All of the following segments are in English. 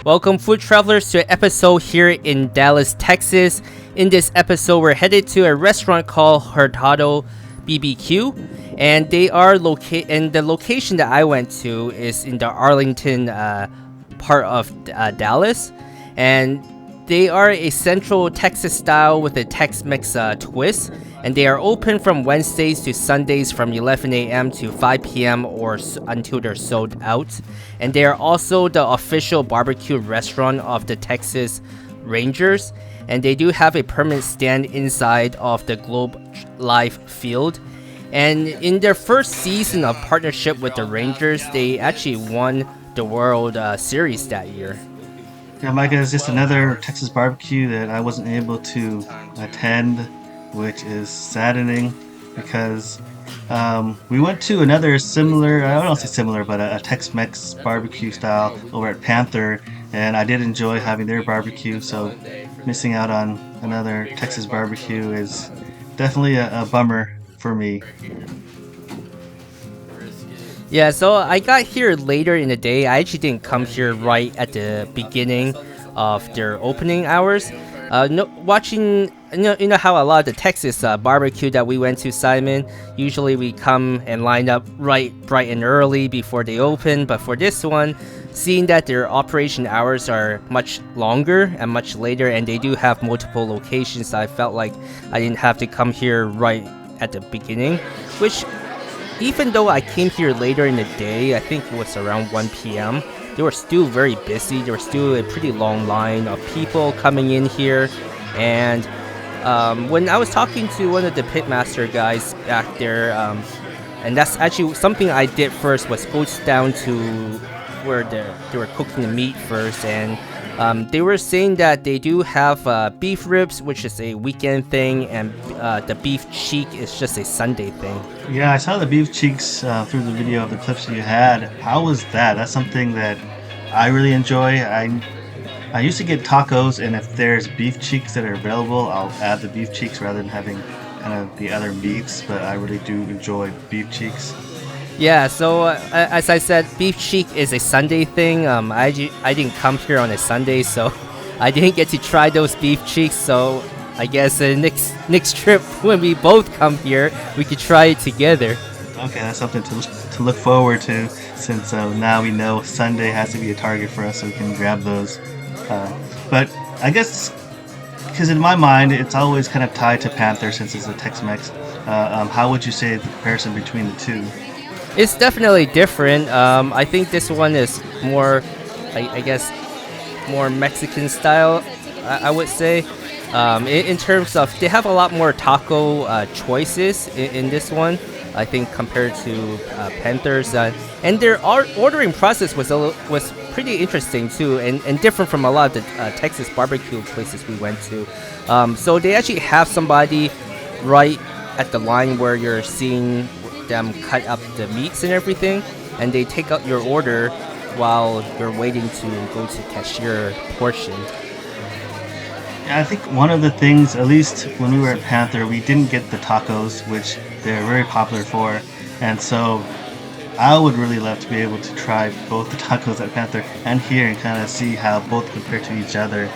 Welcome, food travelers, to an episode here in Dallas, Texas. In this episode, we're headed to a restaurant called Hurtado BBQ, and they are located. And the location that I went to is in the Arlington part of Dallas, and they are a Central Texas style with a Tex-Mex twist, and they are open from Wednesdays to Sundays from 11 a.m. to 5 p.m. or until they're sold out. And they are also the official barbecue restaurant of the Texas Rangers, and they do have a permanent stand inside of the Globe Life Field. And in their first season of partnership with the Rangers, they actually won the World Series that year. Yeah, Micah, is just another Texas barbecue that I wasn't able to attend, which is saddening because we went to another similar, I don't want to say similar, but a Tex-Mex barbecue style over at Panther, and I did enjoy having their barbecue, so missing out on another Texas barbecue is definitely a bummer for me. Yeah, so I got here later in the day. I actually didn't come here right at the beginning of their opening hours. Watching, you know how a lot of the Texas barbecue that we went to, Simon, usually we come and line up right bright and early before they open. But for this one, seeing that their operation hours are much longer and much later, and they do have multiple locations, I felt like I didn't have to come here right at the beginning, which, even though I came here later in the day, I think it was around 1 p.m., they were still very busy. There was still a pretty long line of people coming in here. And when I was talking to one of the pitmaster guys back there, and that's actually something I did first, was go down to where they were cooking the meat first, and they were saying that they do have beef ribs, which is a weekend thing, and the beef cheek is just a Sunday thing. Yeah, I saw the beef cheeks through the video of the clips you had. How was that? That's something that I really enjoy. I used to get tacos, and if there's beef cheeks that are available, I'll add the beef cheeks rather than having kind of the other meats, but I really do enjoy beef cheeks. Yeah, so as I said, beef cheek is a Sunday thing. I didn't come here on a Sunday, so I didn't get to try those beef cheeks. So I guess next trip when we both come here, we could try it together. Okay, that's something to look forward to, since now we know Sunday has to be a target for us, so we can grab those. But I guess, because in my mind, it's always kind of tied to Panther since it's a Tex-Mex. How would you say the comparison between the two? It's definitely different. I think this one is more, I guess, more Mexican style, I would say. In terms of, they have a lot more taco choices in this one, I think, compared to Panthers. And their ordering process was pretty interesting too, and different from a lot of the Texas barbecue places we went to. So they actually have somebody right at the line where you're seeing them cut up the meats and everything, and they take out your order while you're waiting to go to cashier portion. Yeah, I think one of the things, at least when we were at Panther, we didn't get the tacos, which they're very popular for, and so I would really love to be able to try both the tacos at Panther and here and kind of see how both compare to each other.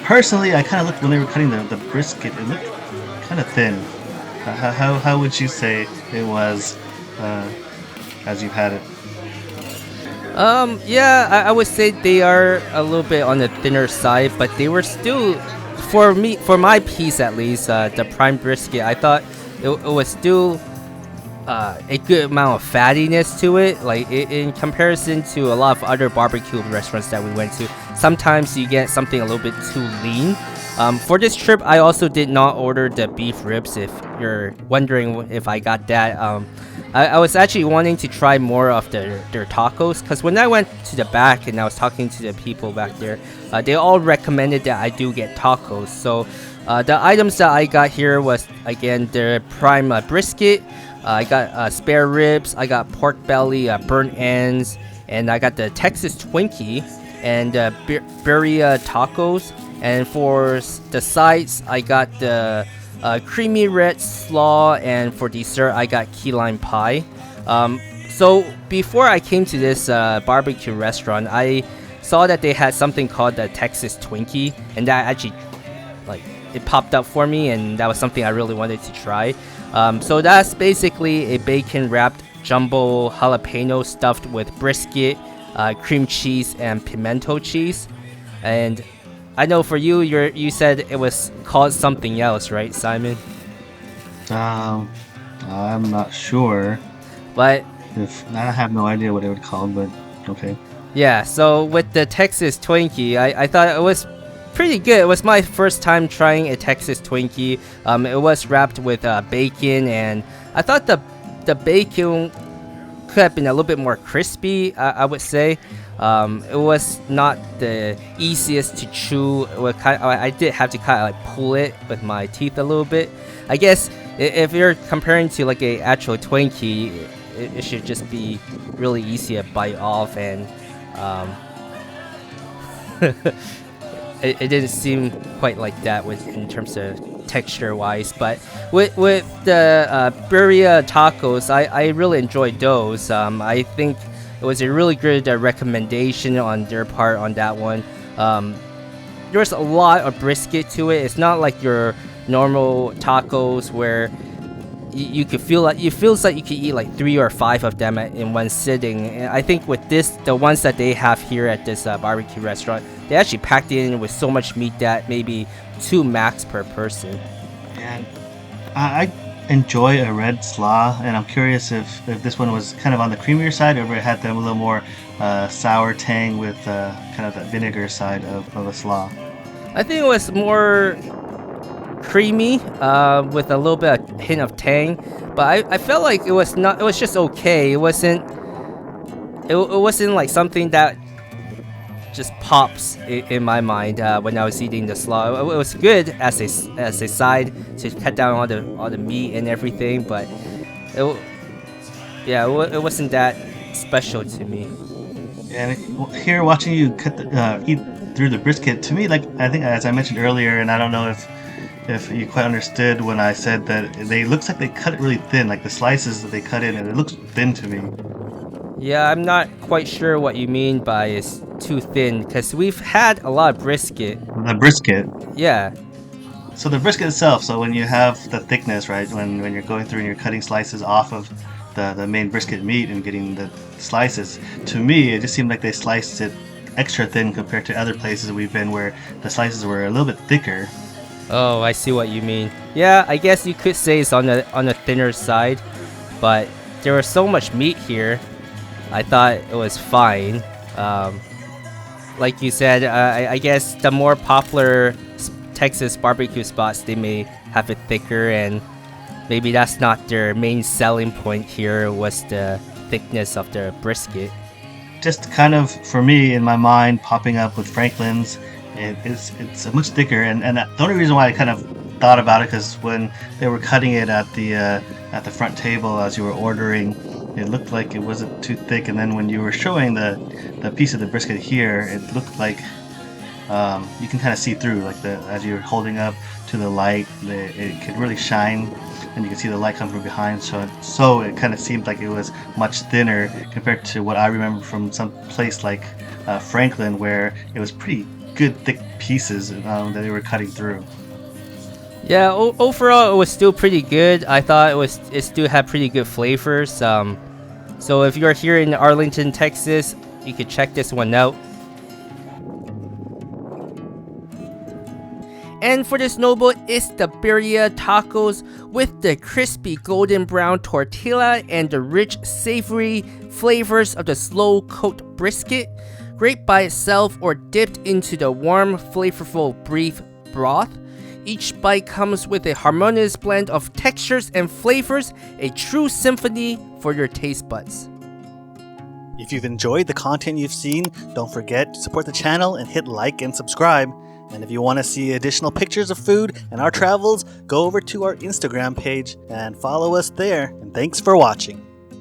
Personally, I kind of looked, when they were cutting the brisket, it looked kind of thin. How would you say it was as you've had it? Yeah, I would say they are a little bit on the thinner side, but they were still, for my piece at least, the prime brisket, I thought it was still a good amount of fattiness to it. Like in comparison to a lot of other barbecue restaurants that we went to, sometimes you get something a little bit too lean. For this trip, I also did not order the beef ribs, if you're wondering if I got that. I was actually wanting to try more of their tacos, because when I went to the back and I was talking to the people back there, they all recommended that I do get tacos. So the items that I got here was, again, the prime brisket. I got spare ribs, I got pork belly, burnt ends, and I got the Texas Twinkie and birria tacos. And for the sides, I got the creamy red slaw, and for dessert, I got key lime pie. So before I came to this barbecue restaurant, I saw that they had something called the Texas Twinkie, and that actually like it popped up for me, and that was something I really wanted to try. So that's basically a bacon wrapped jumbo jalapeno stuffed with brisket, cream cheese, and pimento cheese. And I know for you, you said it was called something else, right, Simon? I'm not sure. But If I have no idea what it would call, but okay. yeah, so with the Texas Twinkie, I thought it was pretty good. It was my first time trying a Texas Twinkie. It was wrapped with bacon, and I thought the bacon could have been a little bit more crispy, I would say. It was not the easiest to chew. I did have to kind of like pull it with my teeth a little bit. I guess if you're comparing to like a actual Twinkie, it should just be really easy to bite off, and it didn't seem quite like that in terms of texture wise. But with the birria tacos, I really enjoyed those. I think it was a really good recommendation on their part on that one. There's a lot of brisket to it. It's not like your normal tacos where you could feel like it feels like you could eat like 3 or 5 of them in one sitting. And I think with this, the ones that they have here at this barbecue restaurant, they actually packed it in with so much meat that maybe 2 max per person. And I enjoy a red slaw, and I'm curious if this one was kind of on the creamier side, or if it had them a little more sour tang with kind of the vinegar side of a slaw. I think it was more creamy with a little bit of hint of tang, but I felt like it was just okay. It wasn't like something that just pops in my mind when I was eating the slaw. It was good as a side to cut down all the meat and everything, but it wasn't that special to me. And here, watching you eat through the brisket, to me, like I think as I mentioned earlier, and I don't know if you quite understood when I said that looks like they cut it really thin, like the slices that they cut in, and it looks thin to me. Yeah, I'm not quite sure what you mean by it's too thin, because we've had a lot of brisket. The brisket. Yeah. So the brisket itself, so when you have the thickness, right, when you're going through and you're cutting slices off of the main brisket meat and getting the slices, to me, it just seemed like they sliced it extra thin compared to other places we've been where the slices were a little bit thicker. Oh, I see what you mean. Yeah, I guess you could say it's on the thinner side, but there was so much meat here. I thought it was fine. Like you said, I guess the more popular Texas barbecue spots, they may have it thicker, and maybe that's not their main selling point here, was the thickness of the brisket. Just kind of, for me, in my mind, popping up with Franklin's, it's much thicker, and the only reason why I kind of thought about it, because when they were cutting it at the front table as you were ordering, it looked like it wasn't too thick, and then when you were showing the piece of the brisket here, it looked like you can kind of see through, like as you're holding up to the light, it could really shine, and you can see the light come from behind. So it kind of seemed like it was much thinner compared to what I remember from some place like Franklin, where it was pretty good thick pieces that they were cutting through. Yeah, overall it was still pretty good. I thought it still had pretty good flavors. So if you're here in Arlington, Texas, you could check this one out. And for the snowball, it's the birria tacos with the crispy golden brown tortilla and the rich savory flavors of the slow cooked brisket. Great by itself or dipped into the warm, flavorful beef broth. Each bite comes with a harmonious blend of textures and flavors, a true symphony for your taste buds. If you've enjoyed the content you've seen, don't forget to support the channel and hit like and subscribe. And if you want to see additional pictures of food and our travels, go over to our Instagram page and follow us there. And thanks for watching.